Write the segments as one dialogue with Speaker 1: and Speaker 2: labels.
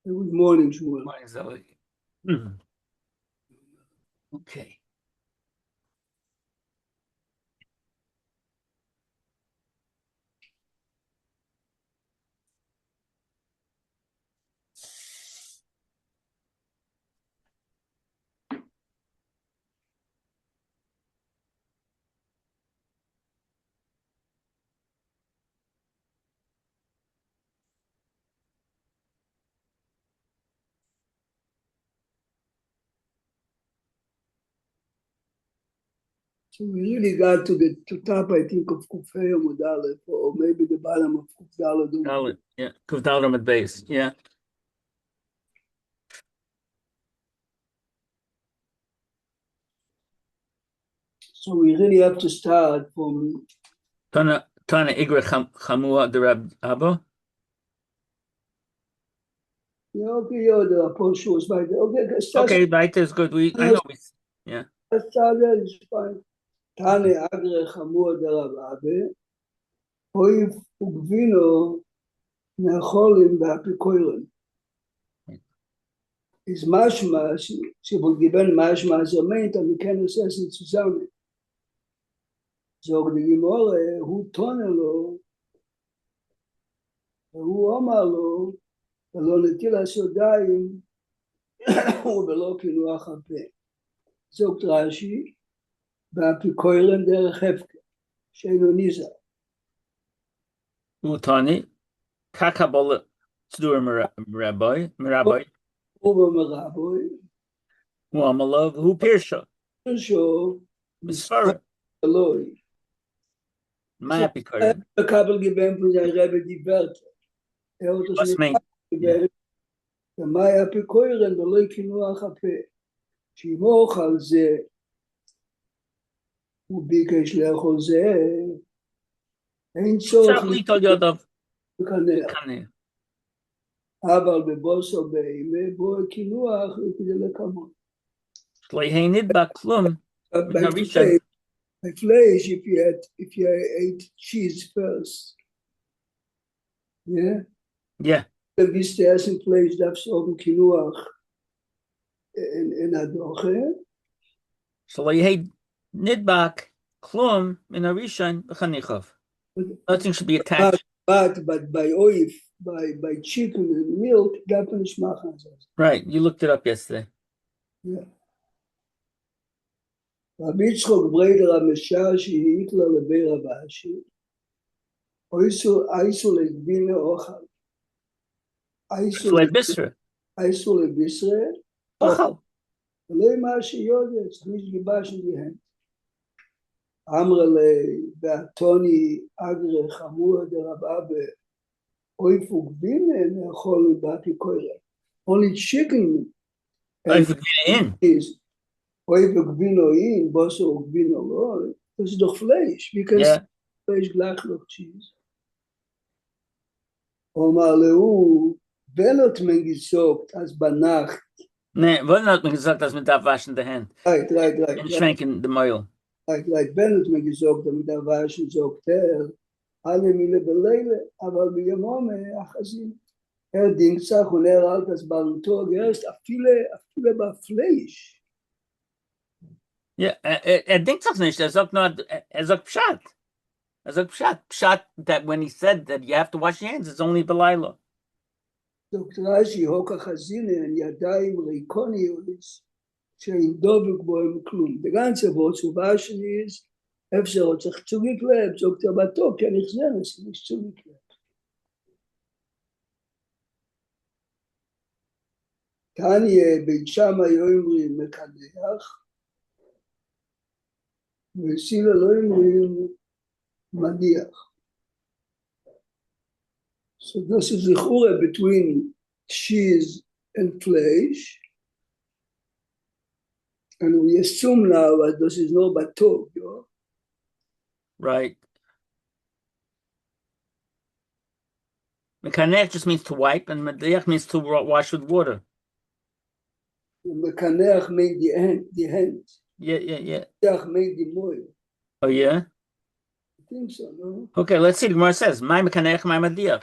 Speaker 1: Good morning, Shmuel.
Speaker 2: Morning, Zoe. Okay.
Speaker 1: So we really got to the top, I think, of Kufay Amud Aleph, or maybe the bottom of Kuf Daled.
Speaker 2: Dalet, yeah. Kuf Dalet Amud Beis, yeah.
Speaker 1: So we really have to start from
Speaker 2: Tana Igre Chamua de Rab Abba.
Speaker 1: the Apostle was right there.
Speaker 2: Okay, right is good. I know yeah.
Speaker 1: Let's start there, it's fine. Tane Agre Chamua de Rab Abba, Oif Ugvino Necholim Ba'apikoilen. Ist manchmal, sie wohl geben manchmal so meint, aber wir können es essen zusammen. So, die Gemorre, hu tonelo, hu omalo, ולא נטיל הסודיים ולא קינוח הפה. זאת רש"י, באפיקוילן דרך הפקר, שאינו ניזר.
Speaker 2: Utani, Kakabala Tzdur Merabai,
Speaker 1: ובמרבוי,
Speaker 2: Muamalov, who Pirsha,
Speaker 1: שו,
Speaker 2: Misfara,
Speaker 1: אלוהי.
Speaker 2: Mapikoyer.
Speaker 1: הקבל גיבן פה זה הרבי דיברת. אותו שגברת, ומה היה אפיקוילן ולא קינוח הפה. שימוך על זה, הוא ביקש לאכול זה, אין צורך לקנח. אבל בבוסו באימה, בו קינוח כדי לקמות. By flesh, if you ate cheese first, yeah?
Speaker 2: Yeah.
Speaker 1: Dann bist du erst im Fleisch, darfst du auch ein Kinuach in der Doche.
Speaker 2: So you hate Nidbak, Klum, in a Rishon, Chanichov. Nothing should be attached.
Speaker 1: But by oif, by chicken and milk, darf man nicht machen.
Speaker 2: Right, you looked it up yesterday.
Speaker 1: Yeah. רבי יצחק בריידר המשל שהעיק לו לבי רבשי, אייסו לגבינה אוכל. אייסו לביסרה,
Speaker 2: אוכל.
Speaker 1: ולא מה שיודע, צריך גיבש נדיהם. אמרה לי, באתוני אגרה חמורה דרבה באויפו גבינה, נאכול לבתי קוירה. Only chicken.
Speaker 2: Oifu gvina in.
Speaker 1: Oifu gvina in, bosso gvina lo. Das ist doch Fleisch. Wie kannst du Fleisch gleich noch cheese? Oma leu, wenn hat man gesagt, als bei Nacht.
Speaker 2: Nee, wann hat man gesagt, dass man da waschen die Hand?
Speaker 1: Right.
Speaker 2: Und schwenken den Meul.
Speaker 1: Right. Wenn hat man gesagt, dass man da waschen, sagt alle Mille beleile, aber wie Mome, achazin. Dingsach und halt das Baltog erst a viele bei Fleisch.
Speaker 2: Ja, Dingsach nicht, sagt Pshat. Sagt Pshat that when he said that you have to wash your hands, it's only Belaila.
Speaker 1: Dr. Rashi, Hoka Chazine, and Yadayim Reikonius, שאין דבק בו עם כלום. The ganze Wort zu waschen ist, אפשר עוד צריך צוריק לב, sagt בטוב, כן החזר, es nicht צוריק לב. תניה בית שמאי אומרים מקדח, וסילה לא אומרים מדיח. So this is the chura between cheese and flesh. And we assume now that this is no batov, you know?
Speaker 2: Right. Mekanech just means to wipe, and mediach means to wash with water.
Speaker 1: Mekanech made the hand.
Speaker 2: Yeah.
Speaker 1: Mediach made the moil.
Speaker 2: Oh, yeah?
Speaker 1: I think so, no?
Speaker 2: Okay, let's see. The Gemara says, my mekanech, my mediach.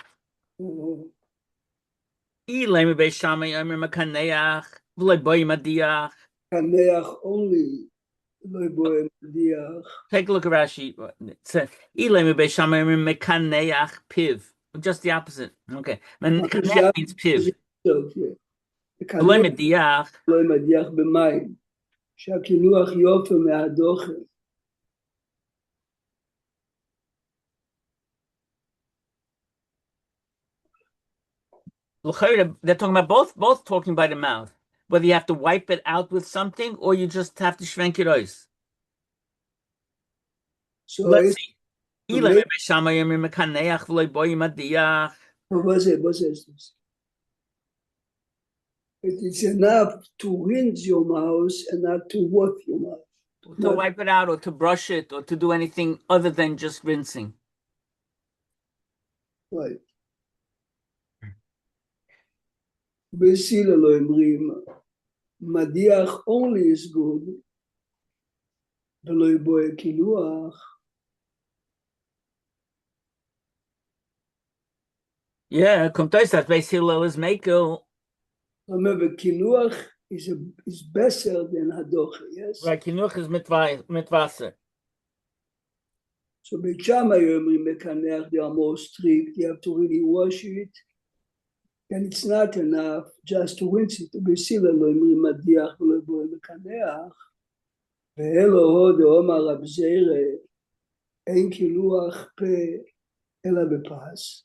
Speaker 2: Ilay mebei shamay omer mekaneach, v'loy boy mediach.
Speaker 1: Kaneach only, loy boy mediach.
Speaker 2: Take a look at Rashi. It says, Ilay mebei shamay omer mekaneach piv. Just the opposite. Okay. Mekaneach means piv. V'loy mediach.
Speaker 1: loy mediach b'mayim. שהקינוח יופי מהדוחן.
Speaker 2: They're talking about both talking by the mouth. Whether you have to wipe it out with something or you just have to shvenk it out.
Speaker 1: So
Speaker 2: let's see.
Speaker 1: It's enough to rinse your mouth and not to wash your mouth.
Speaker 2: To wipe it out or to brush it or to do anything other than just rinsing.
Speaker 1: Right. בסילא לא אומרים, מדיח only is good, ולא יבוא קינוח.
Speaker 2: Yeah, kommt euch das bei Hillel is Mekel.
Speaker 1: Remember, קינוח is better than hadocha, yes?
Speaker 2: Right, קינוח is mit Wasser.
Speaker 1: So Beit Shammai אומרים מקנח, they are more strict, you have to really wash it. And it's not enough just to rinse it. בסילא לא אומרים מדיח ולא יבוא מקנח. ואלו הוד עומר רב זירא, אין קינוח פה אלא בפס.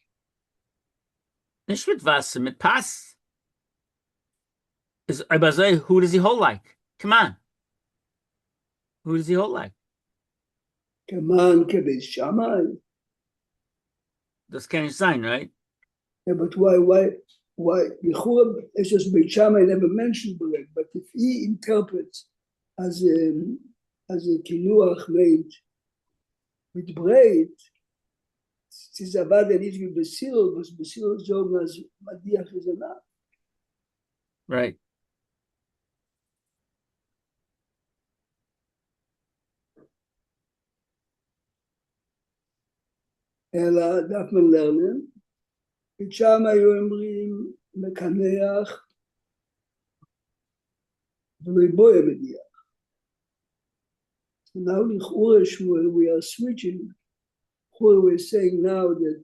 Speaker 2: Nicht mit Wasser, mit Pass. Aber so, who does he hold like? Come on. Who does he hold like?
Speaker 1: כמן כבית שמאי.
Speaker 2: Das kann nicht sein, right?
Speaker 1: Yeah, but why? It's just Beit Shammai never mentioned bread, but if he interprets as a kinuach made with bread, it is about that it will be sealed, but the sealed zog as madiach is enough.
Speaker 2: Right.
Speaker 1: אלא דף מן לרנר, בית שמאי היו אומרים מקנח ולא יבוא מדיח. So now לכאורה שמואל, we are switching. We're saying now that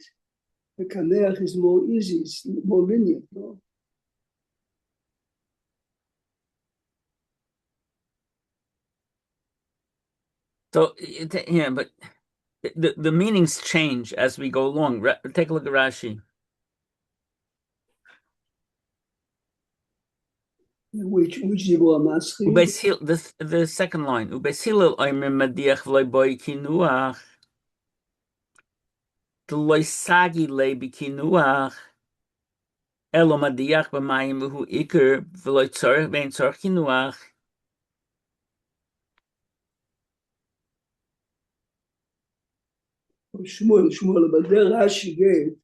Speaker 1: the kaneach is more easy, it's more linear, no?
Speaker 2: So, yeah, but the meanings change as we go along. Take a look at Rashi.
Speaker 1: Which Dibur Maschi?
Speaker 2: The second line. Ubeis Hillel omer madiach v'lo boy kinuach. D'lo sagi le b'kinuach. Elo madiach b'mayim v'hu iker v'lo tzorich bein tzorich kinuach.
Speaker 1: Shmuel, but there Rashi gave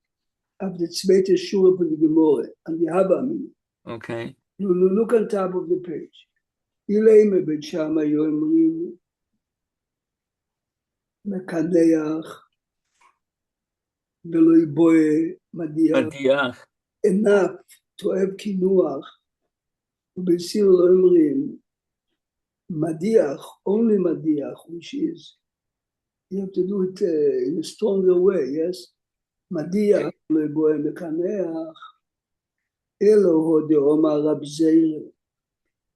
Speaker 1: of the zweite Shura von the Gemara and the Habamim.
Speaker 2: Okay.
Speaker 1: You look on top of the page. Ilay Beit Shammai אומרים מקנח ולא יבוא מדיח. Enough to have kinuach. ובסילא אומרים madiach, only madiach, which is you have to do it in a stronger way, yes? מדיח לא יבוא מקנח. אלוהו דאמר רב זירא,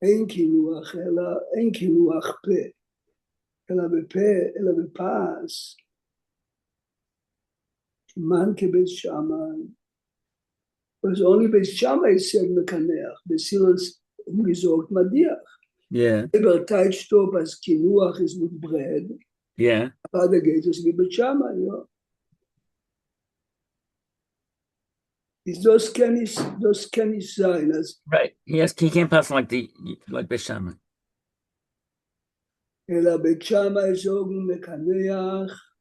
Speaker 1: אין קינוח אלא אין קינוח פה, אלא בפה, אלא בפס. כמן כבית שמאי. Because only Beit Shammai said מקנח, בסילוס מזוג מדיח.
Speaker 2: Yeah.
Speaker 1: Eber Teitstop as kinuach is with bread.
Speaker 2: Yeah.
Speaker 1: Other gates is with Beit Shammai, yeah. is those can sein as
Speaker 2: Right. Yes, he can't pass like Beis Shammai.
Speaker 1: אלא בית שמאי זוג מקנח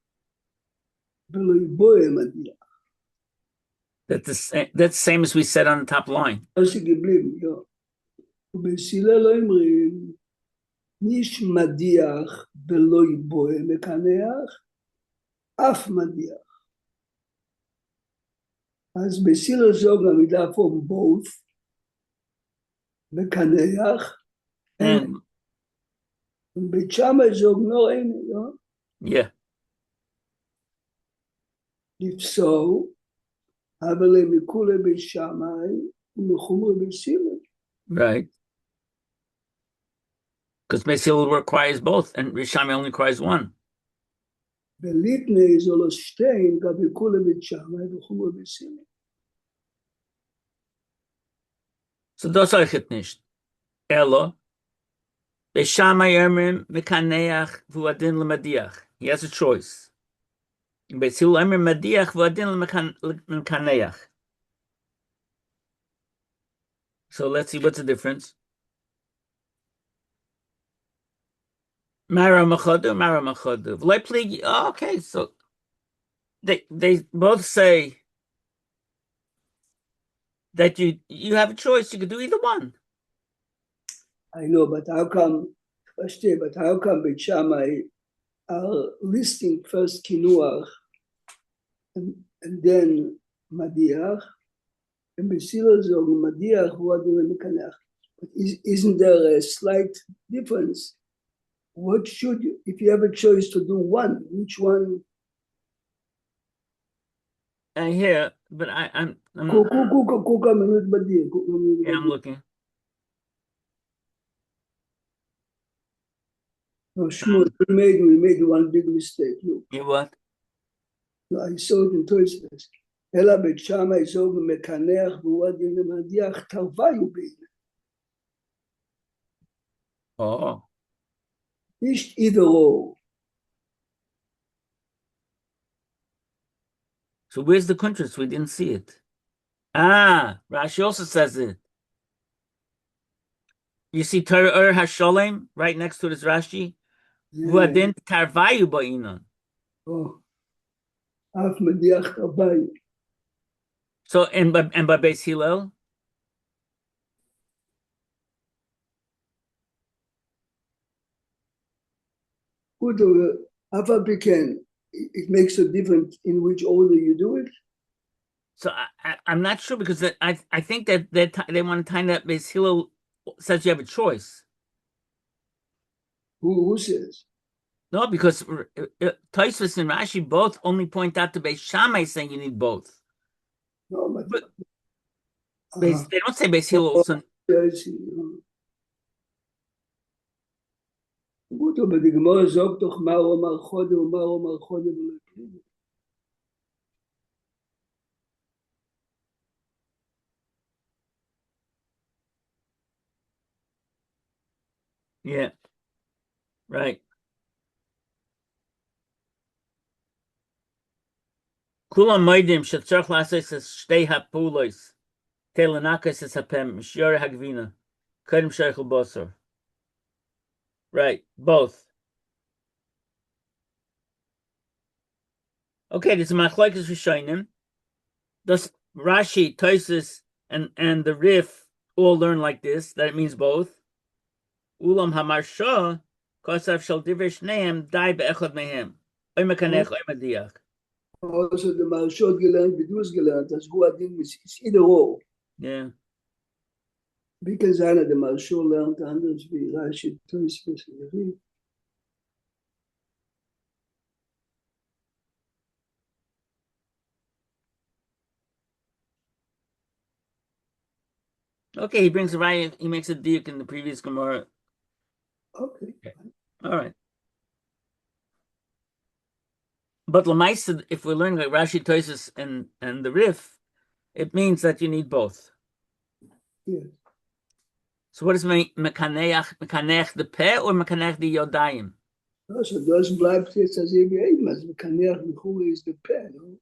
Speaker 1: ולא יבואה מדיח.
Speaker 2: That's the same as we said on the top line.
Speaker 1: מה שגיבלים, לא. ובבית הלל לא אומרים, ניש מדיח ולא יבואה מקנח, אף מדיח. אז בית הלל זוג המילה פה both, מקנח, בית שמאי זוג לא אין, לא?
Speaker 2: Yeah.
Speaker 1: לפסול, אבל הם מכולי בית שמאי ומחומרי בית הלל.
Speaker 2: Right. Because Beis Hillel requires both, and Beis Shammai only requires one.
Speaker 1: בליטני זו לא שתיים, גם מכולי בית שמאי וחומרי בית הלל.
Speaker 2: So das euch nicht. Elo, Beis Shammai Emrim mekaneach v'uadin lemadiach. He has a choice. Beis Hillel Emrim madiach v'uadin lemekaneach. So let's see what's the difference. Mara machodu. Okay, so they both say that you have a choice. You could do either one.
Speaker 1: I know, but how come Beit Shammai are listing first Kinuach and then Madiach, and Beis Hillel zog Madiach v'uadin lemekaneach. But isn't there a slight difference? What should you, if you have a choice to do one, which one?
Speaker 2: I hear, but I'm
Speaker 1: I'm
Speaker 2: looking.
Speaker 1: No, Shmuel, we made one big mistake. Look.
Speaker 2: You what?
Speaker 1: No, I saw it in Tosfos. אלא בית שמאי זוג מקנח v'uadin lemadiach tarvayu bein.
Speaker 2: Oh.
Speaker 1: Nicht either or.
Speaker 2: So where's the contrast? We didn't see it. Rashi also says it. You see Torah Hasholem right next to this Rashi? V'uadin tarvayu ba'inon.
Speaker 1: Oh. Af madiach tarvayu.
Speaker 2: So and by Beis Hillel?
Speaker 1: Good, it makes a difference in which order you do it.
Speaker 2: So I'm not sure because I think that they want to tie that Beis Hillel says you have a choice.
Speaker 1: Who says?
Speaker 2: No, because Tosfos and Rashi both only point out to Beis Shammai saying you need both.
Speaker 1: No, but
Speaker 2: they don't say Beis Hillel also.
Speaker 1: Gut, aber die Gemara sagt doch, מה הוא אמר חודה ומה הוא אמר חודה ולא כלום.
Speaker 2: Yeah, right. Kulam maidim shetzarch lasos es shtei hapulos telenakos es hapem mishyor hagvina kadem sheichel bosor. Right, both. Okay, this is machlokes rishonim. Thus Rashi, Tosfos, and the Rif all learn like this, that it means both. Ulam hamarsha kosav shel divrei shneim dai be'echad mehem. Oy mekanech, oy madiach.
Speaker 1: Also the Marshot gelernt, wie du es gelernt hast, v'uadin ist either or.
Speaker 2: Yeah.
Speaker 1: Because einer der Marshot lernt anders wie Rashi, Tosfos, Rif.
Speaker 2: Okay, he brings a raya, he makes a diuk in the previous Gemara.
Speaker 1: Okay.
Speaker 2: All right. But Lamaisa, if we're learning like Rashi, Tosfos, and the Rif, it means that you need both.
Speaker 1: Yes.
Speaker 2: So what does mekanech the peh or mekanech the yodayim?
Speaker 1: Also, das bleibt jetzt als eben, als mekanech the is the pen.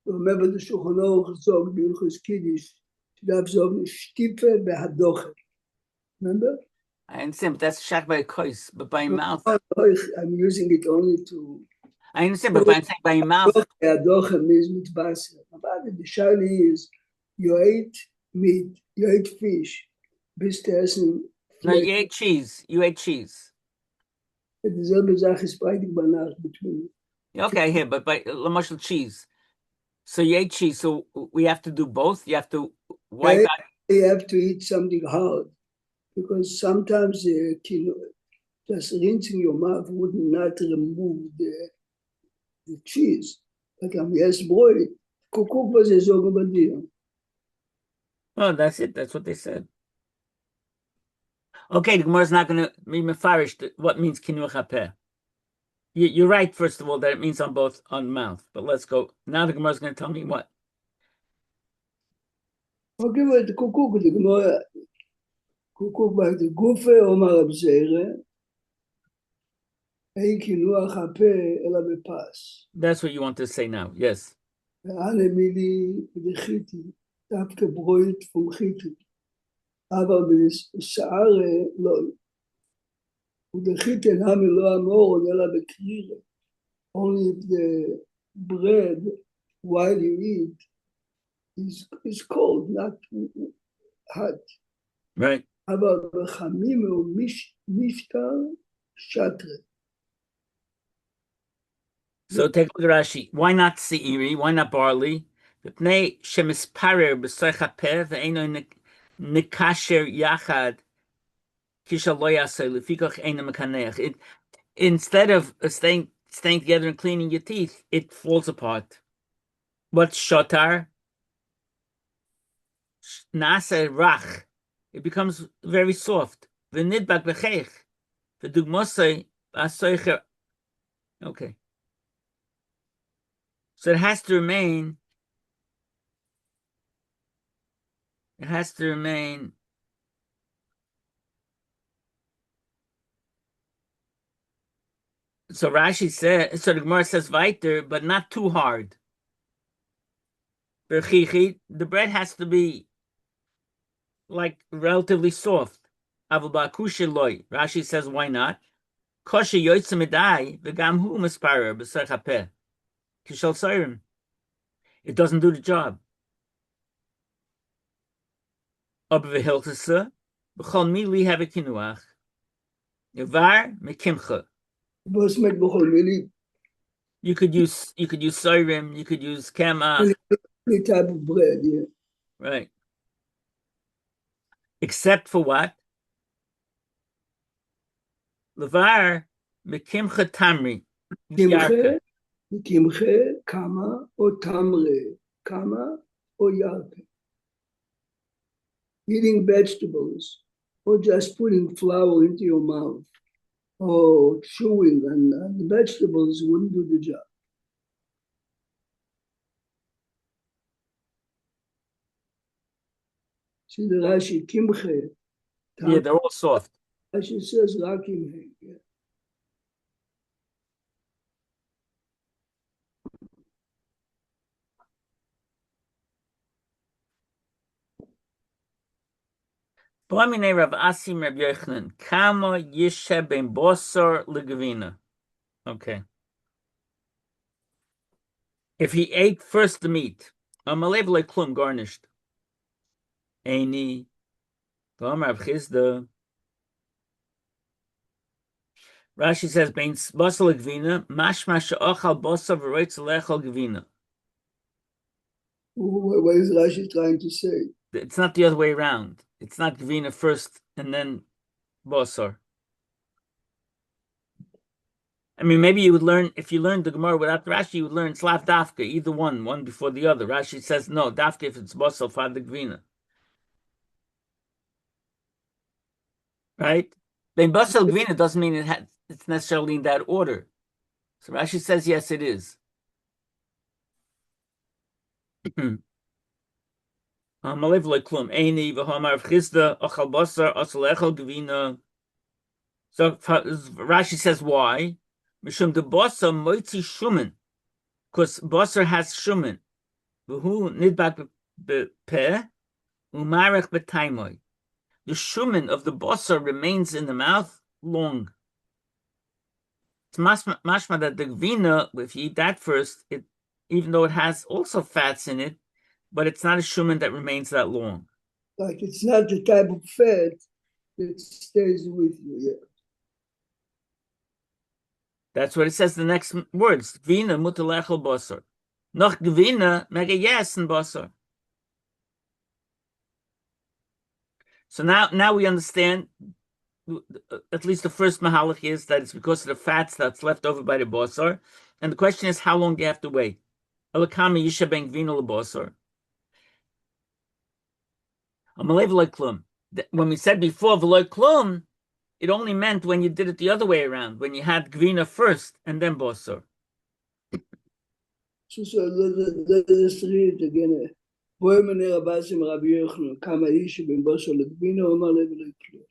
Speaker 1: remember the Shulchan Aruch Zog, Bilchus Kiddush, Shdav Zog, Shtife Behadoche. Remember?
Speaker 2: I understand, but that's shak by kois, but by mouth.
Speaker 1: I'm using it only to.
Speaker 2: I understand, but I'm saying by mouth.
Speaker 1: Behadoche means mitbasa. But the shali is, you ate meat, you ate fish, bist essen.
Speaker 2: No, you ate cheese. You ate cheese.
Speaker 1: Dieselbe Sache ist breitig bei Nacht between.
Speaker 2: Okay, here, but by Lamashal cheese. So you ate cheese, so we have to do both? You have to wipe out.
Speaker 1: You have to eat something hard because sometimes just rinsing your mouth would not remove the cheese. But yes, boy, kukuk was a zogabadia.
Speaker 2: Oh, that's it. That's what they said. Okay, the Gemara is not going to be mefarish what means kinuach hapeh. You're right, first of all, that it means on both on mouth. But let's go. Now the Gemara is going to tell me what.
Speaker 1: Okay, but the Gemara, kukuk by the gufe omar abzere, ein kinuach hapeh ela bepas.
Speaker 2: That's what you want to say now, yes.
Speaker 1: Ane mili b'dechiti, dafke broit from chiti. Aber בשער לא. ודחיתן המי לא אמור, אלא בקרירה. Only if the bread, while you eat, is cold, not hot.
Speaker 2: Right.
Speaker 1: אבל בחמים הוא משטר שטרה.
Speaker 2: So take a look at Rashi. Why not seiri? Why not barley? Mipnei shemisparer b'soich hapeh ve'eino nikasher yachad kisha lo yaseh lefikach eino mekaneach. Instead of staying together and cleaning your teeth, it falls apart. What's shotar? Nase rach. It becomes very soft. V'nidbak b'cheich. V'dugmosei asoicher. Okay. So it has to remain. It has to remain. So Rashi says, so the Gemara says weiter, but not too hard. The bread has to be like relatively soft. Rashi says, why not? Kosher yoytze medai v'gam hu misparer b'soich hapeh. Kishal Sirim. It doesn't do the job. Aber v'hilchasa, b'chol mili have a kinuach. Yevar mekimcha.
Speaker 1: Was met b'chol mili?
Speaker 2: You could use Sirim, you could use Kema.
Speaker 1: Any type of bread, yeah.
Speaker 2: Right. Except for what? Levar mekimcha tamri.
Speaker 1: Kimche, kama, or tamre, kama, or yarke. Eating vegetables, or just putting flour into your mouth, or chewing, and the vegetables wouldn't do the job. See the Rashi, kimche.
Speaker 2: Yeah, they're all soft.
Speaker 1: Rashi says, rakimhe, yeah.
Speaker 2: B'amine Rav Asim Rav Yochanan, kama yishe ben bosor legavina. Okay. If he ate first the meat, amalev leklum garnished. Eini, v'amar Rav Chizda. Rashi says, ben bosor legavina, mashma she'ochal bosor v'roitz lechol gavina.
Speaker 1: What is Rashi trying to say?
Speaker 2: It's not the other way around. It's not gavina first and then bosor. I mean, maybe you would learn, if you learned the Gemara without Rashi, you would learn slav dafka, either one before the other. Rashi says, no, dafka if it's bosor, father gavina. Right? Then bosor gavina doesn't mean it's necessarily in that order. So Rashi says, yes, it is. Malev leklum eini v'hamar v'chizda achal basar asal echal gavina. So Rashi says why? Mishum de basar moitzi shumen because basar has shumen. V'hu nidbak b'peh u'marech b'taimoi. The shumen of the basar remains in the mouth long. It's mashma that the gvina, if you eat that first, even though it has also fats in it, but it's not a shumen that remains that long.
Speaker 1: Like it's not the type of fat that stays with you. Yeah.
Speaker 2: That's what it says. The next words: gvina mutalechel basar. Noch gvina mega yessen basar. So now we understand. At least the first mahalach is that it's because of the fats that's left over by the basar, and the question is how long do you have to wait? Alakami yisha ben gvina lebasar. Amalev loy klum. When we said before v'loy klum, it only meant when you did it the other way around, when you had gvina first and then basar.
Speaker 1: So let's read it again. בואי מני רבסים רבי יוחנן, כמה איש בין בוסר לגבינה, אומר לב לכלום.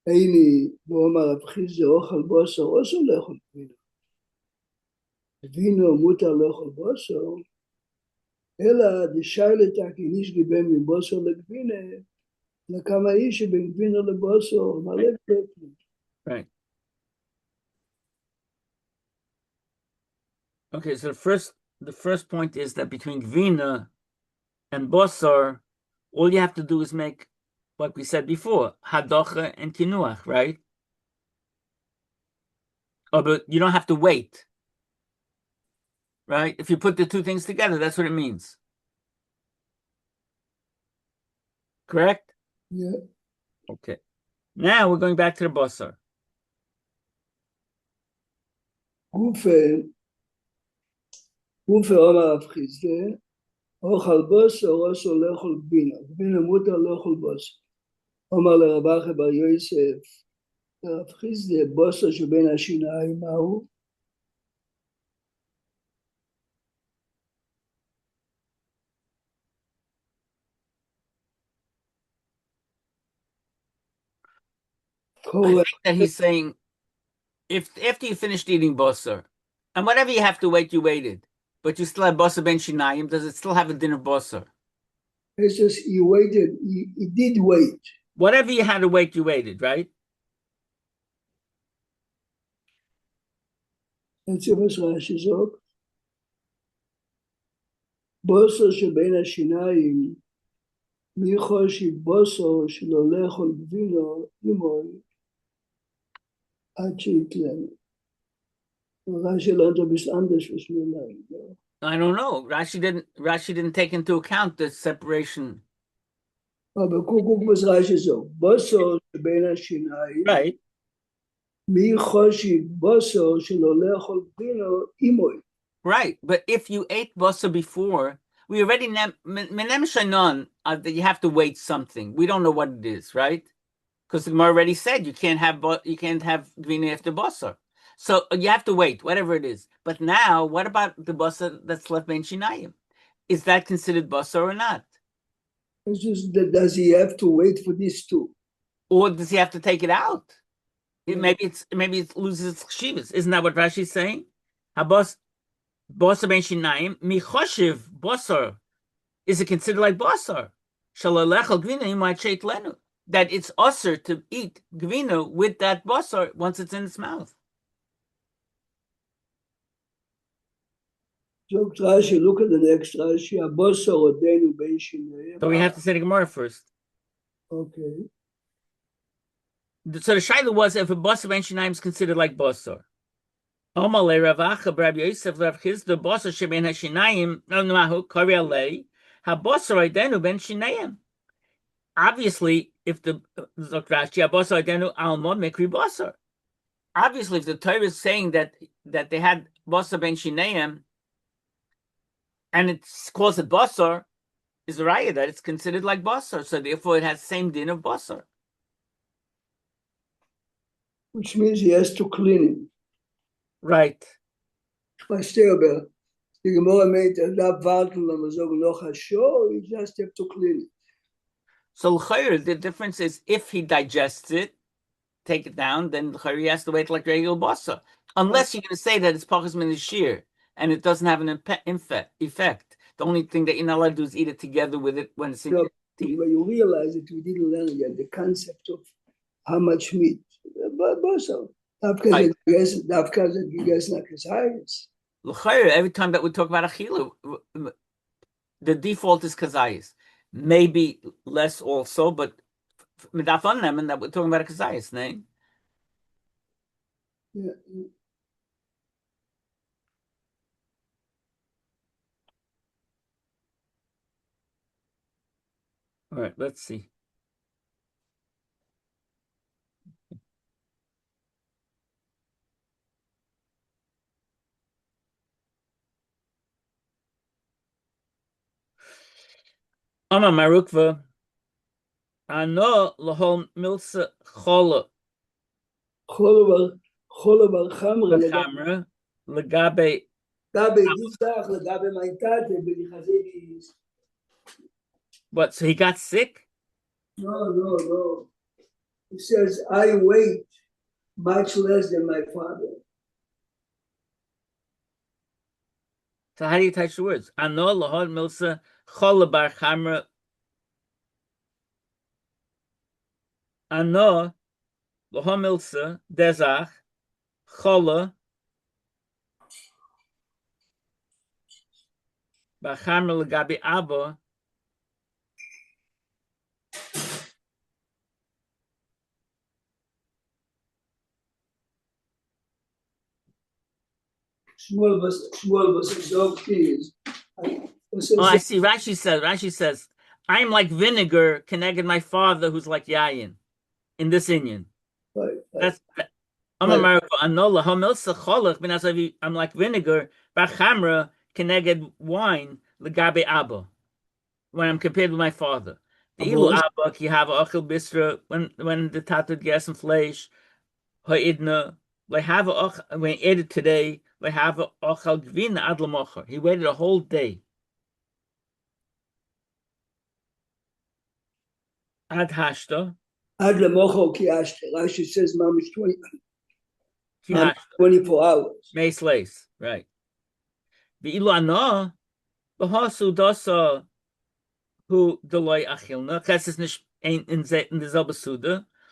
Speaker 1: איני, ואומר רב חיסדא, אוכל בוסר, אסור לאכול גבינה. גבינה מותר לאכול בוסר, אלא דשאלת כי איש גיבן מבוסר לגבינה, לכמה איש בין גבינה לבוסר, אומר לב לכלום.
Speaker 2: Right. Okay, so the first point is that between gvina and basar, all you have to do is make, like we said before, hadocha and kinuach, right? Oh, but you don't have to wait, right? If you put the two things together, that's what it means. Correct?
Speaker 1: Yeah.
Speaker 2: Okay. Now we're going back to the basar.
Speaker 1: גופה אומר רב חיסדא, אוכל בוסר אסור לאכול גבינה, גבינה מותר לאכול בוסר. אומר לרב אחי בר יוסף, רב חיסדא, בוסר שבין השיניים מהו?
Speaker 2: I think that he's saying, if after you finished eating basar, and whatever you have to wait, you waited, but you still have basar ben shinayim, does it still have a din of basar?
Speaker 1: It's just you waited, you did wait.
Speaker 2: Whatever you had to wait, you waited, right?
Speaker 1: And so was Rashi sagt, בוסר שבין השיניים, מי חושב בוסר שלא לאכול גבינה, אימוי, עד שיתלם. Rashi learned a bit anders was mir leid.
Speaker 2: I don't know. Rashi didn't take into account the separation.
Speaker 1: Aber guck was Rashi sagt. Bosor שבין השיניים.
Speaker 2: Right.
Speaker 1: מי חושב בוסר שלא לאכול גבינה, אימוי.
Speaker 2: Right, but if you ate basar before, we already menem shanon that you have to wait something. We don't know what it is, right? Because the Gemara already said you can't have gvina after basar, so you have to wait, whatever it is. But now, what about the basar that's left ben shinayim? Is that considered basar or not?
Speaker 1: It's just that does he have to wait for these two,
Speaker 2: or does he have to take it out? Maybe it loses its chshivas. Isn't that what Rashi is saying? Habas. Basar ben shinayim michoshev basar, is it considered like basar? Shalalechal gvina you might shake lenu, that it's usher to eat gvina with that basar once it's in its mouth.
Speaker 1: So Rashi, look at the next Rashi. Basar odenu ben shinayim.
Speaker 2: So we have to say the Gemara first.
Speaker 1: Okay.
Speaker 2: So the shaila was if a basar ben shinayim is considered like basar. Omale Rav Acha Rabbi Yosef Rav Chisda basar sheben hashinayim no mahu kari alei habasar idenu ben shinayim. Obviously, if the Rashi habasar idenu almod mekri basar. Obviously, if the Torah is saying that they had basar ben shinayim, and it calls it basar, is the raya that it's considered like basar. So therefore, it has the same din of basar.
Speaker 1: Which means he has to clean it.
Speaker 2: Right.
Speaker 1: Verstehe aber, die Gemara meint, da warten, wenn wir sagen, noch a show, you just have to clean it.
Speaker 2: So the difference is if he digests it, take it down, then he has to wait like regular basa. Unless you're going to say that it's pachas min shir and it doesn't have an effect. The only thing that you're not allowed to do is eat it together with it when it's in your teeth.
Speaker 1: When you realize that we didn't learn yet the concept of how much meat. Basa. Dafka that you guys not kazayas.
Speaker 2: Every time that we talk about achila, the default is kazayas. Maybe less also, but midafan them, and that we're talking about a kazayas name.
Speaker 1: Yeah.
Speaker 2: All right, let's see. Ama marukva, ano lahol milsa chola.
Speaker 1: Chola chamra
Speaker 2: Chamra, legabe.
Speaker 1: legabe my tate,
Speaker 2: What? So he got sick?
Speaker 1: No. He says, I weigh much less than my father.
Speaker 2: So how do you touch the words? Ano lahol milsa chola bar chamra. Ano lahol milsa dezach chola bar chamra legabe abo.
Speaker 1: Shmuel was dog keys.
Speaker 2: Oh, I see. Rashi says, I'm like vinegar connected my father who's like yayin in this Indian.
Speaker 1: Right.
Speaker 2: That's I'm America. Anola hamilsa cholach bin I'm like vinegar. Bachamra connected wine legabe abba when I'm compared with my father. The ilu abba ki have ochel bistra when the tatud gas and flesh ha'idna they have when ate it today they have ochel gvina adlamocher. He waited a whole day. Ad hashta.
Speaker 1: Ad lemocho ki ashta. Rashi says, Mamish 24 hours.
Speaker 2: Mace lace, right. The ilana, the hasu dasa who deloy achilna, chesis nish ain't in the zelba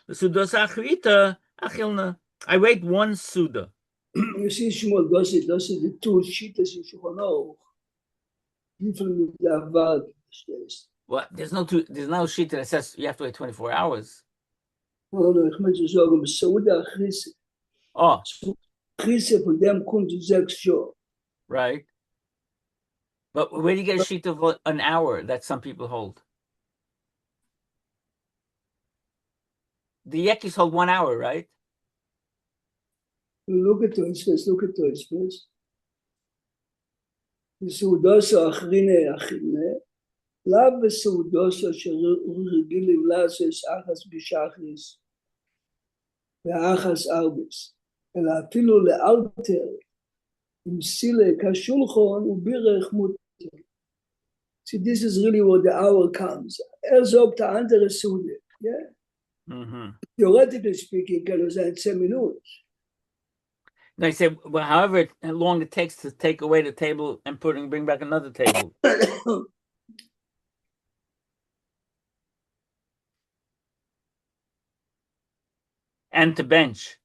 Speaker 2: the sudas achrita achilna. I wait one suda.
Speaker 1: You see, Shmuel does it the two shitas in Shulchan Aruch. Different with
Speaker 2: What? There's no sheet that says you have to wait 24 hours.
Speaker 1: No, ich möchte sagen, Sauda Chrise.
Speaker 2: Oh.
Speaker 1: Chrise von dem kommt 6 Jahre.
Speaker 2: Right. But where do you get a sheet of an hour that some people hold? The Yekis hold 1 hour, right?
Speaker 1: Look at those first. בסעודוסו אחריני אחיני, לאו בסעודוסו שרגילים לעשות אחס בשחריס ואחס ארבס, אלא אפילו לאלתר עם סילה כשולחון ובירך מותר. See, this is really where the hour comes. Sagt der andere Sude. Yeah? Theoretically speaking, can it sein 10 minutes?
Speaker 2: They say, well, however long it takes to take away the table and bring back another table. And to bench.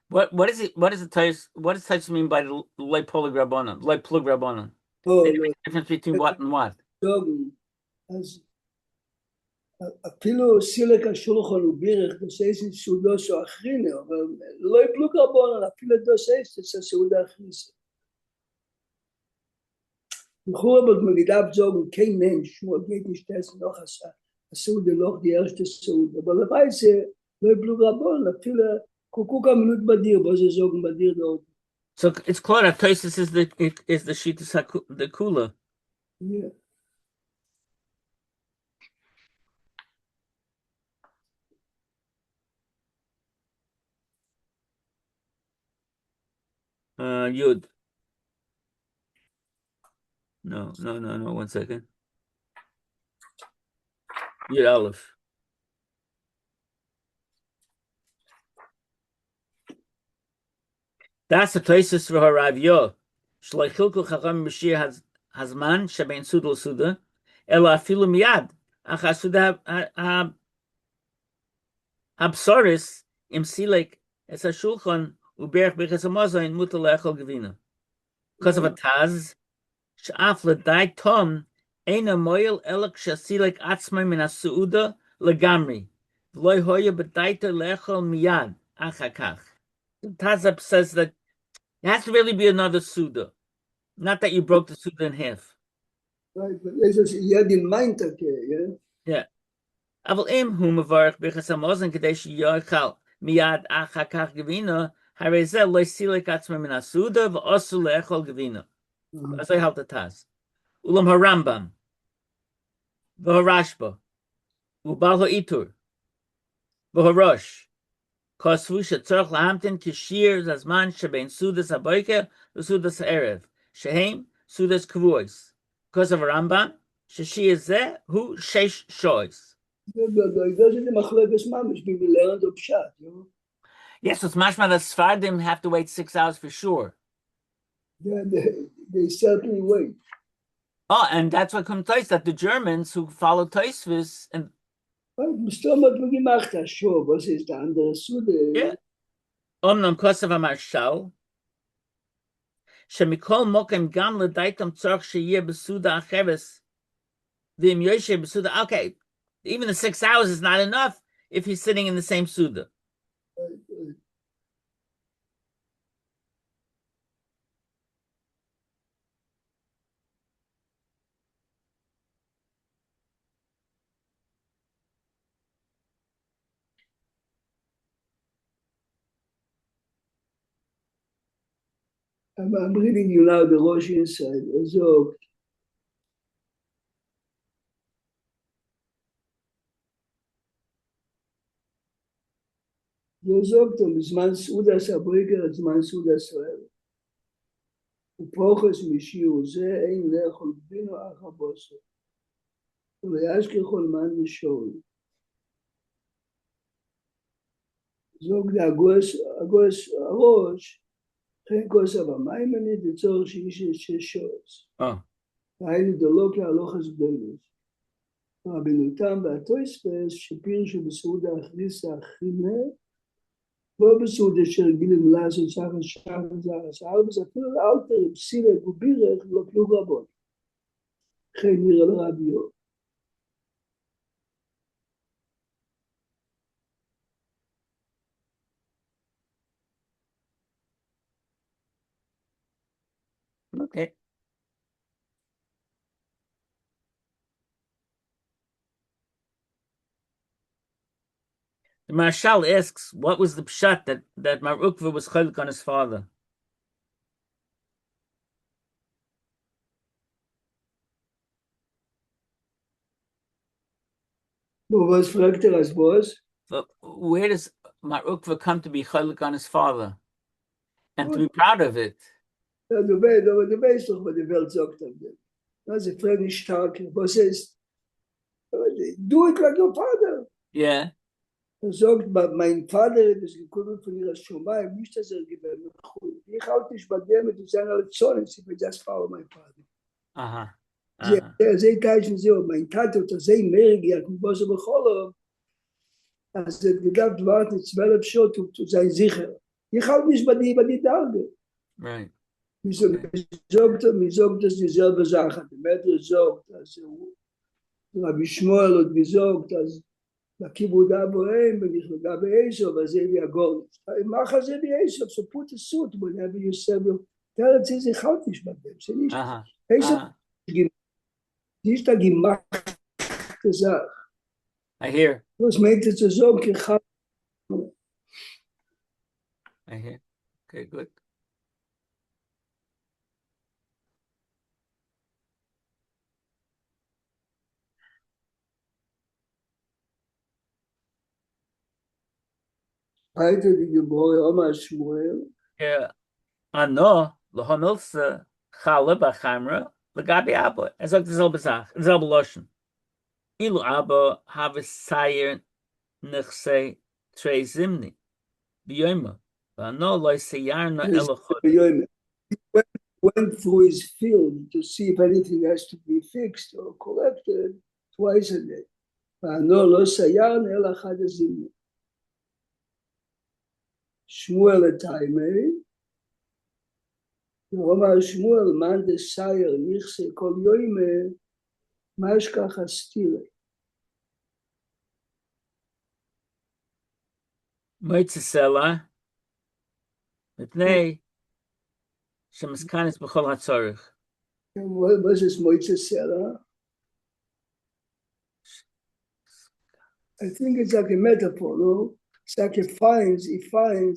Speaker 2: What is it? What does Tais mean by the light plug rabbanon? Light plug rabbanon. The difference between what and what?
Speaker 1: אפילו סילק השולחון ובירך דוסייסת סעודוסו אחרינו, אבל לא יפלו קרבונן, אפילו דוסייסת סעודה אחריסה. בכל אבל מגידיו זוגן, kein Mensch, wo geht nicht das noch הסעודה, noch die erste סעודה, אבל לבייסה לא יפלו קרבונן, אפילו כמה מינות בדיר, בו זה זוגן בדיר דוד.
Speaker 2: So it's clear that Tosis is the Shitas the Kula.
Speaker 1: Yeah.
Speaker 2: Yud. No. 1 second. Yud Aleph. That's the places for her Rav Yo. Shloichilku Chacham B'Shir Hazman Shebein Suda L'Suda Ela Afilu Miyad Achar Suda Habsoris Im Silek Es HaShulchan Uberach B'Ches HaMozayin Mutar Le'echol Gevina. Because of a Taz She'af L'Dai Tom Eina Moyel Ela K'Shasilek Atzmai Min HaSu'uda L'Gamri V'loi Hoya B'Daita Le'echol Miyad Achar Kach. The Taz says that it has to really be another Suda. Not that you broke the Suda in half.
Speaker 1: Right, but this is Yad in mind, yeah?
Speaker 2: Yeah. אבל אם הוא מברך ברכס המאזן כדי שיאכל מיד אחר כך גבינה, הרי זה לא סילק עצמו מן הסעודה ואסור לאכול גבינה. אז זה halt התז. אולם הרמב"ם והרשב"א ובעל האיתור והראש כתבו שצריך להמתין כשיר הזמן שבין סעודת הבוקר לסעודת הערב, שהם סעודת קבועות. כתב הרמב"ם ששיר זה הוא 6 שעות. Yes, it's mashma that Sfardim have to wait 6 hours for sure.
Speaker 1: Yeah, they certainly wait.
Speaker 2: Oh, and that's what comes to that the Germans who follow Tosfos and yeah. Omnam Kosav Amarshal Shemikol Mokem Gam Ledaitam Tzorch Sheyir Besuda Acheres V'im Yoshe Besuda. Okay, even the 6 hours is not enough if he's sitting in the same Suda.
Speaker 1: I'm reading you now the Rosh inside. So, sagt בזמן סעודת הבוקר, בזמן סעודת הערב. ופרוכס משיעור זה אין לאכול גבינה אחר בוסר. וישכחו מן ושול. זוג הגוס הראש, כן כוס המימונית לצורך שיש 6 שעות. היינו דלו כהלוכס גדולת. רבנותם והתוספות שפירשו בסעודה הכניסה החינה, לא בסעודה של גילים לעשות שחר זרס, זה אפילו לאלתר, פסילק ובירך, לא פלוג רבות. כן נראה לרביו.
Speaker 2: Okay. The Marshal asks, what was the pshat that Mar Ukva was chalik on his father? Where does Mar Ukva come to be chalik on his father? And to be proud of it?
Speaker 1: Du weißt doch, was die Welt sagt. Also, frage ich stark, was ist? Do it like your father.
Speaker 2: Yeah.
Speaker 1: Sagt, mein Vater hat es gekommen von ihrer Schumai, nicht, dass gewinnt. Ich halte nicht bei dem, mit seiner Lektion, sie will just follow my father.
Speaker 2: Aha.
Speaker 1: Sie teilen so, mein Tate hat sehr mehr gehabt, mit was bekommen. Also, gedacht, warten 12 Stunden, zu sein sicher. Ich halte nicht bei die Tage.
Speaker 2: Right.
Speaker 1: Mir sagt das dieselbe Sache. Der Mädel sagt, dass Rabbi Shmuel hat gesagt, dass בכיבוד אבוהם, בנכלגה באיסוף, אז זה יביא הגורנס. מה זה יביא איסוף? So put a suit, whenever you say, tell it, sie sich halt nicht bei dem. Sie nicht. איסוף, die ist da gemachte Sache.
Speaker 2: I hear.
Speaker 1: Was meint es zu sagen,
Speaker 2: I hear. Okay, good.
Speaker 1: Heute die Gebäude Oma Shmuel.
Speaker 2: Yeah. Ano, Lohonilsa, Chala, Bachamra, Lagabi Abba. Es sagt dieselbe Sache, dieselbe Loschen. Ilu Abba have a sire nechse tre zimni. B'yoyma. V'ano loy seyarna elochot.
Speaker 1: He went through his field to see if anything has to be fixed or corrected twice a day. וענו לא סיירן אלא אחד הזימנים. שמואל התיימי, ואומר שמואל מאן דסייר נכסה כל יוימה, מה יש ככה סתירה?
Speaker 2: מויצה סלע, מפני שמסכנס בכל הצורך.
Speaker 1: מה זה מויצה סלע? I think it's like a metaphor, no? It's like he finds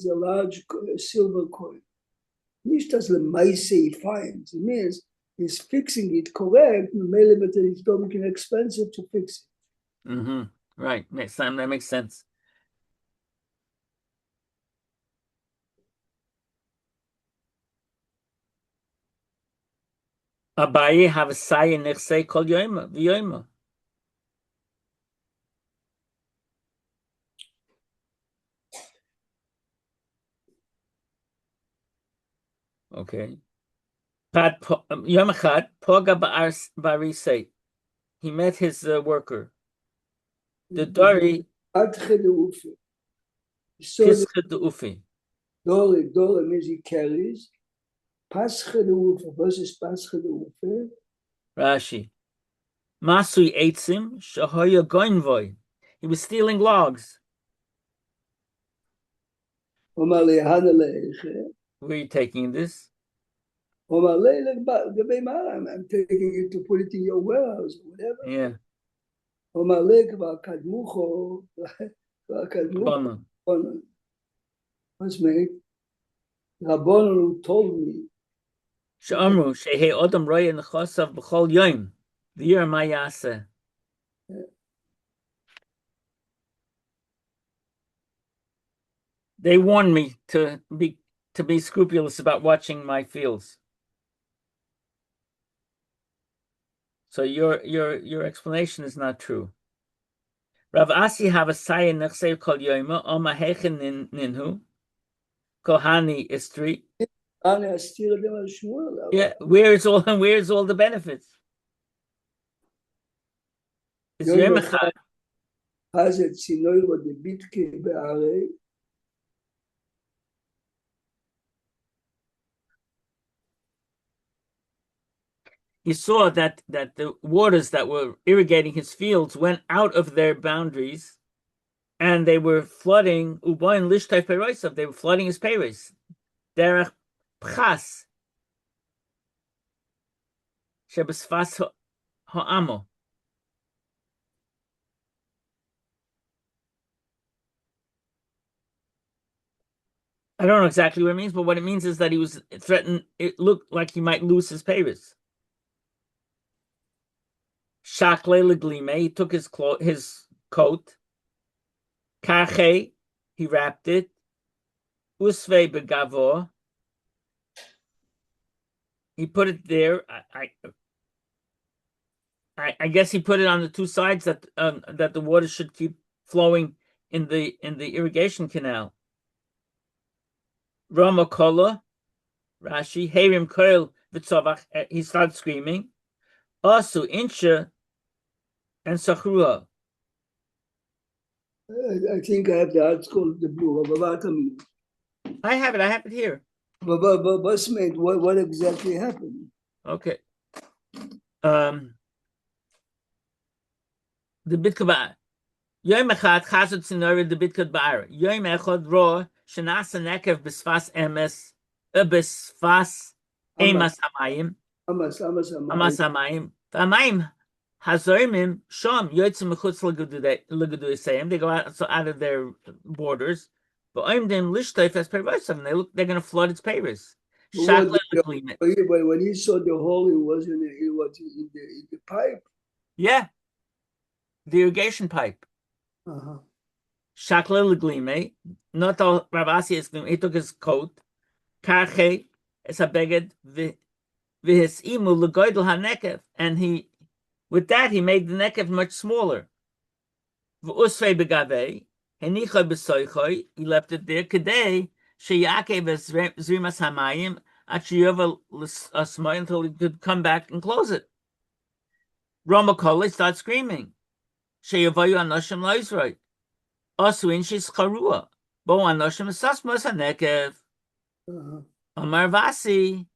Speaker 1: a large silver coin. Nicht das lemaise he finds. It means he's fixing it correct, maybe but it's becoming expensive to fix it.
Speaker 2: Mm-hmm. Right. That makes sense. Abaye have a say in nechse kol yoyma v'yoyma. Okay. Yom Echad, Poga Barisei. He met his worker. The Dori
Speaker 1: Adchede
Speaker 2: Ufi.
Speaker 1: Dori means he carries. Paschede Ufe. What is Paschede Ufe?
Speaker 2: Rashi. Masui Eitzim Shahoya Goinvoy. He was stealing logs. Where are you taking this?
Speaker 1: I'm taking it to put it in your warehouse or whatever.
Speaker 2: Yeah.
Speaker 1: What's me? Rabbanon told me.
Speaker 2: She'amru she'hei odom roya nechosav b'chol yom v'yir ma yaseh. They warned me to be scrupulous about watching my fields. So your explanation is not true. Rav Asi have a sayin nechsei kol yoyma oma hechen ninhu kohani istri. Yeah, where's all the benefits? It's Yom Echad. He saw that the waters that were irrigating his fields went out of their boundaries, and they were flooding Ubayin Lishtay Peroisav. They were flooding his Peres. Derech Pchas Shebesfas Ha'amo. I don't know exactly what it means, but what it means is that he was threatened. It looked like he might lose his Peres. Shakle leglime, he took his coat. Karche, he wrapped it. Usve begavo, he put it there. I guess he put it on the two sides that the water should keep flowing in the irrigation canal. Rama Kola, Rashi, Herim Koil Vitzovach, he started screaming. Asu Insha and Sachrua.
Speaker 1: I think I have the article, the blue.
Speaker 2: I have it here.
Speaker 1: What exactly happened?
Speaker 2: Okay. The Bitkad Ba'ar. Yom Echad Chazot Sinori the Bitkad Ba'ar. Yom Echad Ro Shenasa Nekev Besfas Emes Besfas Emas Hamayim. Amas Hamayim. Hamayim Hazorimim Shom Yotzim Mechutz Legedu Yisayim. They go out of their borders. But Oimdim Lishtayf as Pervasam. They're going to flood its pavers.
Speaker 1: When he saw the hole, it was in the pipe.
Speaker 2: Yeah, the irrigation pipe. Shakle Leglime. Not all Ravasi is. He took his coat. Karche es habeged v'hisimu legoydel hanekev, and he With that, he made the nekev much smaller. V'usvei begavei, henicha b'soichoi, he left it there, kedei, sheyakev zrimas hamayim, achiyova l'asmai, until he could come back and close it. Roma Kole starts screaming. Sheyavayu anoshim loizroi. Osuin shischarua. Bo anoshim sasmas hanekev. Amar Vasi.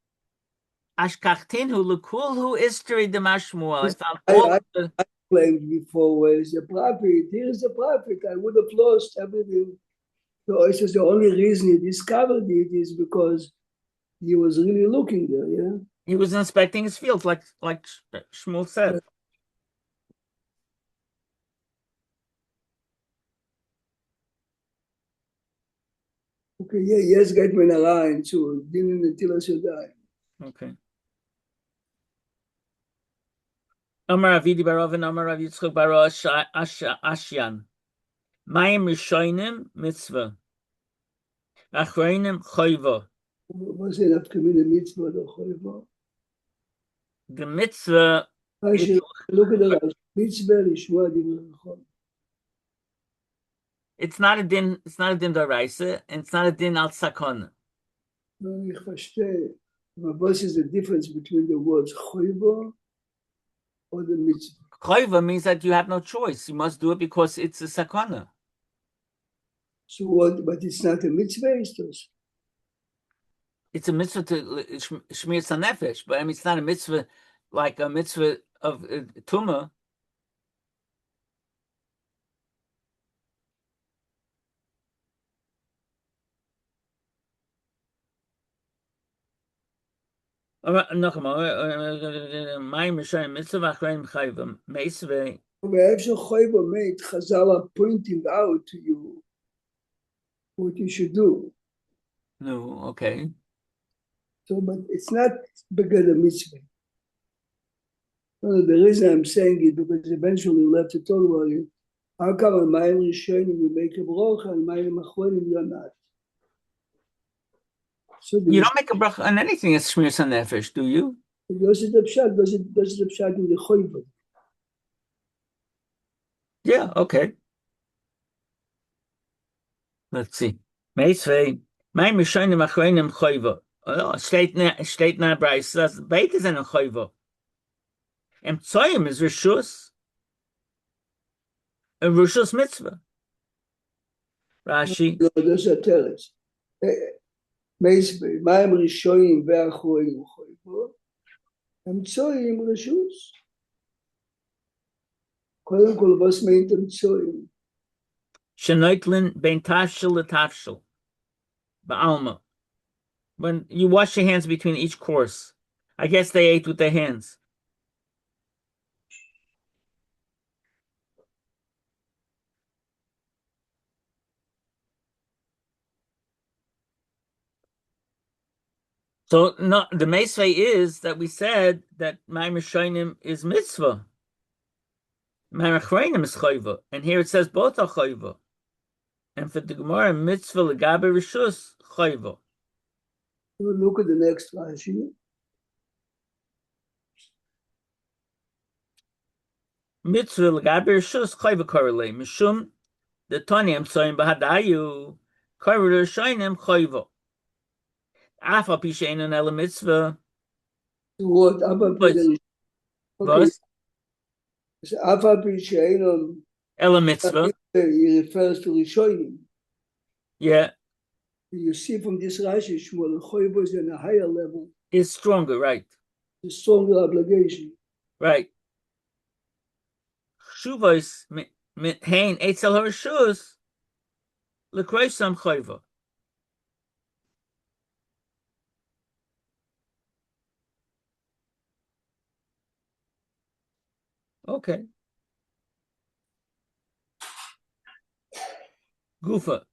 Speaker 2: Ashkachtinhu lukulhu isteri demashmuel. I found all the
Speaker 1: claimed before, where is the prophet? Here's the prophet. I would have lost everything. So it says the only reason he discovered it is because he was really looking there, yeah?
Speaker 2: He was inspecting his fields, like Shmuel said.
Speaker 1: Okay, yeah, yes, get me in a line too. Didn't until I should die.
Speaker 2: Okay. Amar Avidi Barovin, Amar Rav Yitzchok Baro Ashyan. Mayim Rishonim mitzvah. Achroinim choiva.
Speaker 1: Was it after me the mitzvah or choiva?
Speaker 2: The mitzvah.
Speaker 1: Look at the mitzvah lishma divrei chol.
Speaker 2: It's not a din. It's not a din d'oraisa, and it's not a din al sakon.
Speaker 1: No, ich verstehe. But what is the difference between the words choiva or the mitzvah?
Speaker 2: Choiva means that you have no choice. You must do it because it's a sakana.
Speaker 1: So what? But it's not a mitzvah,
Speaker 2: it's a mitzvah to shmir sanefesh, but I mean it's not a mitzvah like a mitzvah of tumah.
Speaker 1: Chazal are pointing out to you what you should do.
Speaker 2: No, okay.
Speaker 1: So, but it's not bigger mitzvah. No, the reason I'm saying it because eventually we'll have to talk about it. How come on Mayim Rishonim you make a bracha and Mayim Achronim you're not? So
Speaker 2: you don't make a bracha on anything as shmir sanefesh, do you?
Speaker 1: Does it the pshat in the choiva?
Speaker 2: Yeah, okay. Let's see. Meisvei, Mayim Rishonim Achronim choiva. Steht na Bryce. Das Beit is eine choiva. Tzoyim is rishus. A rishus mitzvah. Rashi.
Speaker 1: No, those are teretz. Meisvei, Mayim Rishonim ve'Achronim choiva. Tzoyim rishus. קודם כל, was meint Tzoyim?
Speaker 2: Shenoitlin ben tafshil letafshil. Ba'alma. When you wash your hands between each course. I guess they ate with their hands. So no, the meisvei is that we said that Mayim Rishonim is mitzvah. Mayim Achronim is choiva. And here it says both are choiva. And for the Gemara, mitzvah legabe rishus choiva.
Speaker 1: Look at the next Rashi.
Speaker 2: Mitzvah legabe rishus choiva korelei. Mishum the tonim tzoyim bahadayu korelei rishonim choiva. Afa pishein ela mitzvah.
Speaker 1: What? Afa pishein
Speaker 2: ela mitzvah.
Speaker 1: He refers to Rishonim.
Speaker 2: Yeah.
Speaker 1: You see from this Rashi, Shmuel choiva is on a higher level.
Speaker 2: It's stronger, right?
Speaker 1: It's a stronger obligation.
Speaker 2: Right. Shuvos hein etzel harishus lekroisam choiva. Okay. Gufa.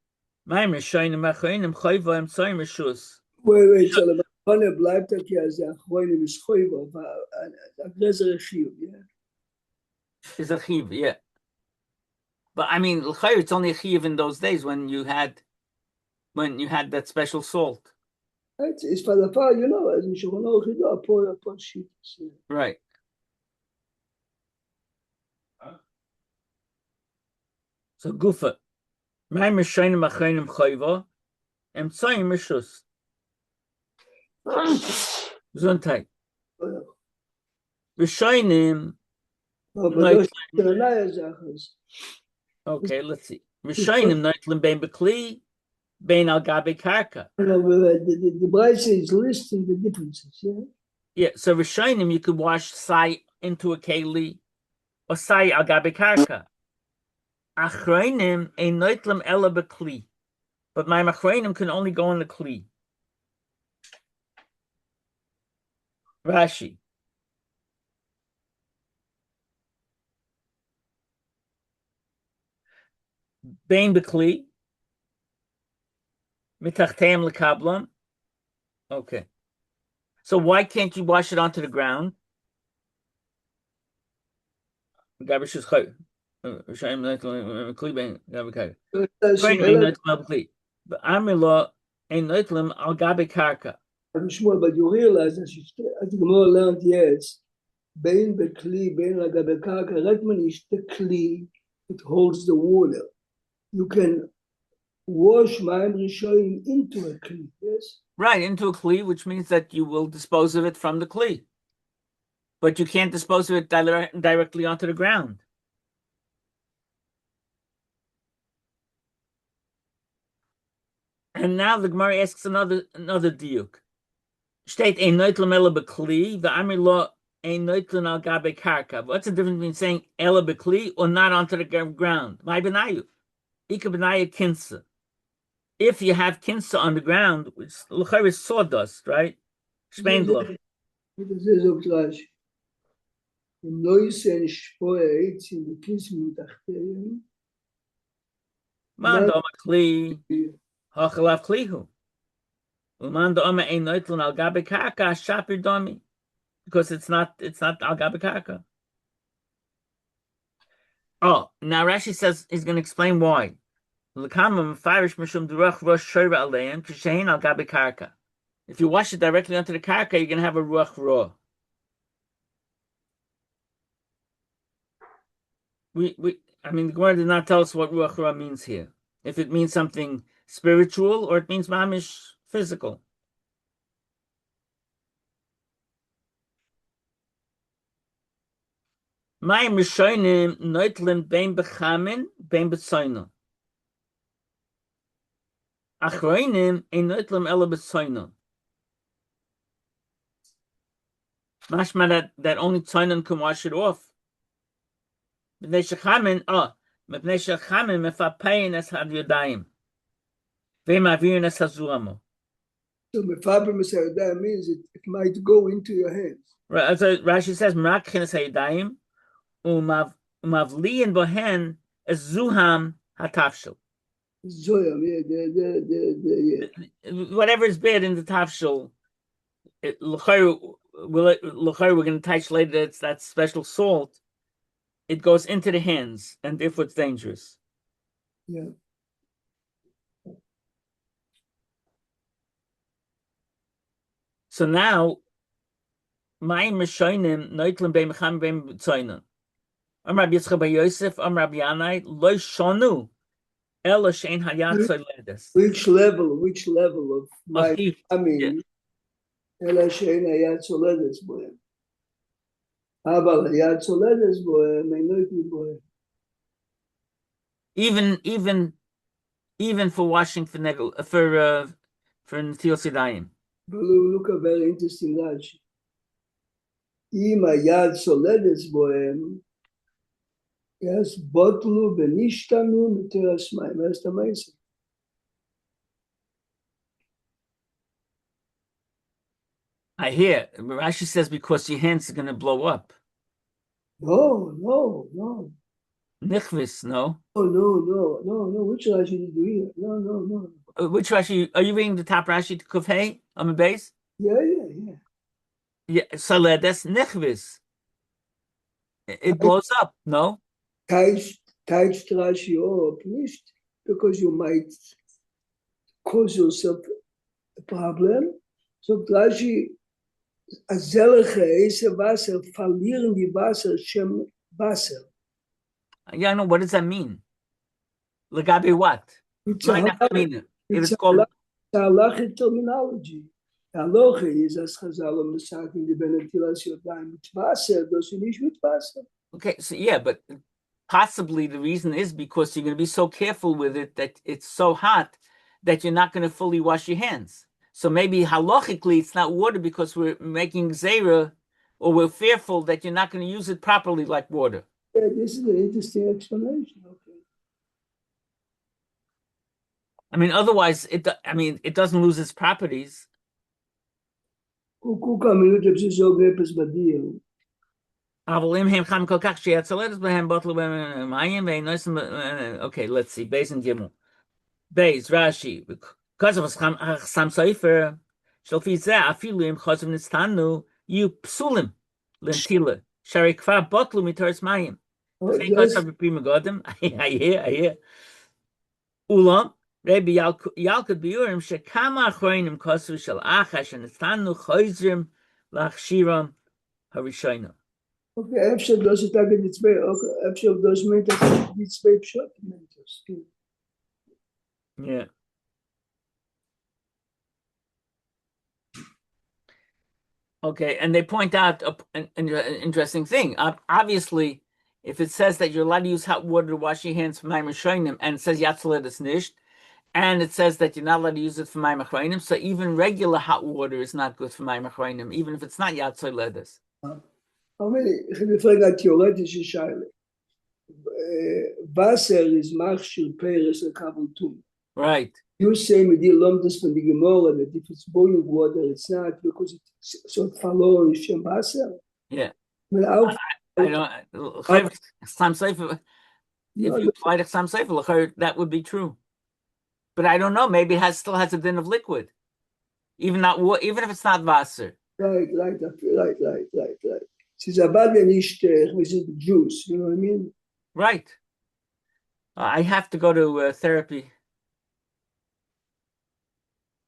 Speaker 2: Mayim Rishonim Achronim choiva Tzoyim rishus.
Speaker 1: Wait, so the Machane bleibt as the Achronim is choiva, but there's a chiv, yeah?
Speaker 2: Is a chiv, yeah. But I mean, l'chayr, it's only a chiv in those days when you had that special salt.
Speaker 1: It's for the far, as in Shulchan Aruch, upon sheets.
Speaker 2: Right. So Gufa. Ma'im Rishonim Achronim Chayva. Emtsoyim Rishus. Gesundheit. Rishonim. Okay, let's see. Rishonim Neitlim Bein Bekli, Bein Al Gabi Karka.
Speaker 1: The Braisa is listing the differences, yeah?
Speaker 2: Yeah, so Rishonim, you could wash Sai into a Keli, or Sai Al Gabi Karka. Achronim Ein Neitlim Ela Bekli. But my Achronim can only go in the Kli. Rashi. Bein Bekli. Mitachteim lekablam. Okay. So why can't you wash it onto the ground? But Amilo ain't neitlim al gabi karka.
Speaker 1: But you realize that as the Gemara learned, yes, bein bekli, bein al gabi karka, Redman is the kli, it holds the water. You can wash Ma'im Rishonim into a kli, yes?
Speaker 2: Right, into a kli, which means that you will dispose of it from the kli. But you can't dispose of it directly onto the ground. And now the Gemara asks another diuk. Steht ein neutlim ela bekli, v'amir lo ein neutlin al gabe karka. What's the difference between saying ela bekli or not onto the ground? My benayu. Ika benayu kinsa. If you have kinsa on the ground, which l'chayr is sawdust, right? Spendler.
Speaker 1: This is of Rashi. Noisen shpoe eitz in the kismu tachteim.
Speaker 2: Man doma kli, hachalav klihu. Uman doma ein neutlin al gabe karka, shapir domi. Because it's not al gabe karka. Oh, now Rashi says he's going to explain why. If you wash it directly onto the karka, you're going to have a ruach raw. I mean, the Gemara did not tell us what ruach raw means here. If it means something spiritual or it means mamish physical. My mishonim neutlim bein bechamin bein betzoyno. Achroinim ein neutlim ela betzoyno. Mashma that only tzoynon can wash it off. Mepnei shechamin mefapein es had yodayim. Ve'im avirin es hazuramo.
Speaker 1: So mefapein es hayodayim means it might go into your hands.
Speaker 2: Right, so Rashi says merakhin es hayodayim. Umavliin bohen es zuham hatafshel.
Speaker 1: Zoyam, yeah.
Speaker 2: Whatever is bad in the tafshel, we're going to touch later. It's that special salt. It goes into the hands, and therefore it's dangerous.
Speaker 1: Yeah.
Speaker 2: So now, my mishonim neutlim beimacham beim tzoynon. Rabbi Yitzchak bar Yosef, Rabbi Yanai, lo shonu, ela shein hayat soledes.
Speaker 1: Which level of my, I mean, ela shein hayat soledes bohem. Aval hayat soledes bohem, ein neutlim bohem.
Speaker 2: Even for washing for Netilas Yadayim.
Speaker 1: Look a very interesting Rashi. Im hayat soledes bohem. Yes, botlu benishtanu miteras mayim. That's the amazing.
Speaker 2: I hear Rashi says because your hands are going to blow up.
Speaker 1: No.
Speaker 2: Nichvis, no.
Speaker 1: Oh, no. Which Rashi did you hear? No.
Speaker 2: Which Rashi? Are you reading the top Rashi to Kufay on the base?
Speaker 1: Yeah.
Speaker 2: Yeah, so that's nichvis. It blows up, no?
Speaker 1: Touched Rashi up, nicht, because you might cause yourself a problem. So Rashi, azelche eise Wasser, verlieren die Wasser, Shem Wasser.
Speaker 2: Yeah, I know. What does that mean? Legabe what?
Speaker 1: It's
Speaker 2: My
Speaker 1: a
Speaker 2: nafkamina. It
Speaker 1: it's
Speaker 2: is called.
Speaker 1: halachic terminology. Halacha is as Chazal are masaking the benetilas yodayim with Wasser, those who need with Wasser.
Speaker 2: Okay, so yeah, but possibly the reason is because you're going to be so careful with it that it's so hot that you're not going to fully wash your hands. So maybe halachically it's not water because we're making zera, or we're fearful that you're not going to use it properly like water.
Speaker 1: Yeah, this is an interesting explanation. Okay.
Speaker 2: I mean, otherwise, it doesn't lose its properties.
Speaker 1: Kuka minute of this ogepes badir.
Speaker 2: Okay, let's see. Beis and Gimel. Beis, Rashi. Because of Sam Sefer, Shalfi Zeh, Afilu im Chosem Nistanu, you psulim, lentila, Shari Kvar Botlu Mitoris Mayim.
Speaker 1: Yes.
Speaker 2: I hear. Ulam, Rebbe Yalkut Biurim, Shekama Achroinim Kosu Shal Achash, and Nistanu Chozrim Lachshiram Harishayna.
Speaker 1: Okay, Efshel does it again. It's very okay. Efshel does mean that it's very short.
Speaker 2: Yeah. Okay, and they point out an interesting thing. Obviously, if it says that you're allowed to use hot water to wash your hands for Mayim Rishonim, and it says Yatzalet is nisht, and it says that you're not allowed to use it for Mayim Achronim, so even regular hot water is not good for Mayim Achronim, even if it's not Yatzalet.
Speaker 1: I mean, if you think like theoretische Scheile, Wasser is Machshir Peres and Kabultum.
Speaker 2: Right.
Speaker 1: You say with the alumnus from the Gemara that if it's boiling water, it's not because it's so follow Shem Wasser.
Speaker 2: Yeah.
Speaker 1: I
Speaker 2: don't. Sam Sefer. If you apply to Sam Sefer, that would be true. But I don't know. Maybe it still has a din of liquid, even if it's not Wasser.
Speaker 1: Right. It's about the juice. You know what I mean?
Speaker 2: Right. I have to go to therapy.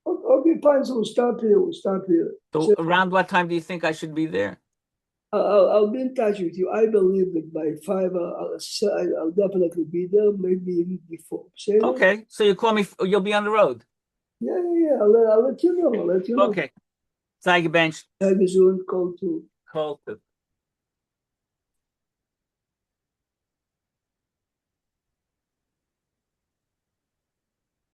Speaker 1: Okay, fine. So we'll stop here.
Speaker 2: So around what time do you think I should be there?
Speaker 1: I'll be in touch with you. I believe that by 5, I'll definitely be there. Maybe even before.
Speaker 2: Okay. So you call me. You'll be on the road.
Speaker 1: Yeah. I'll let you know.
Speaker 2: Okay. Zeige bench.
Speaker 1: Have you soon call to.
Speaker 2: Call to.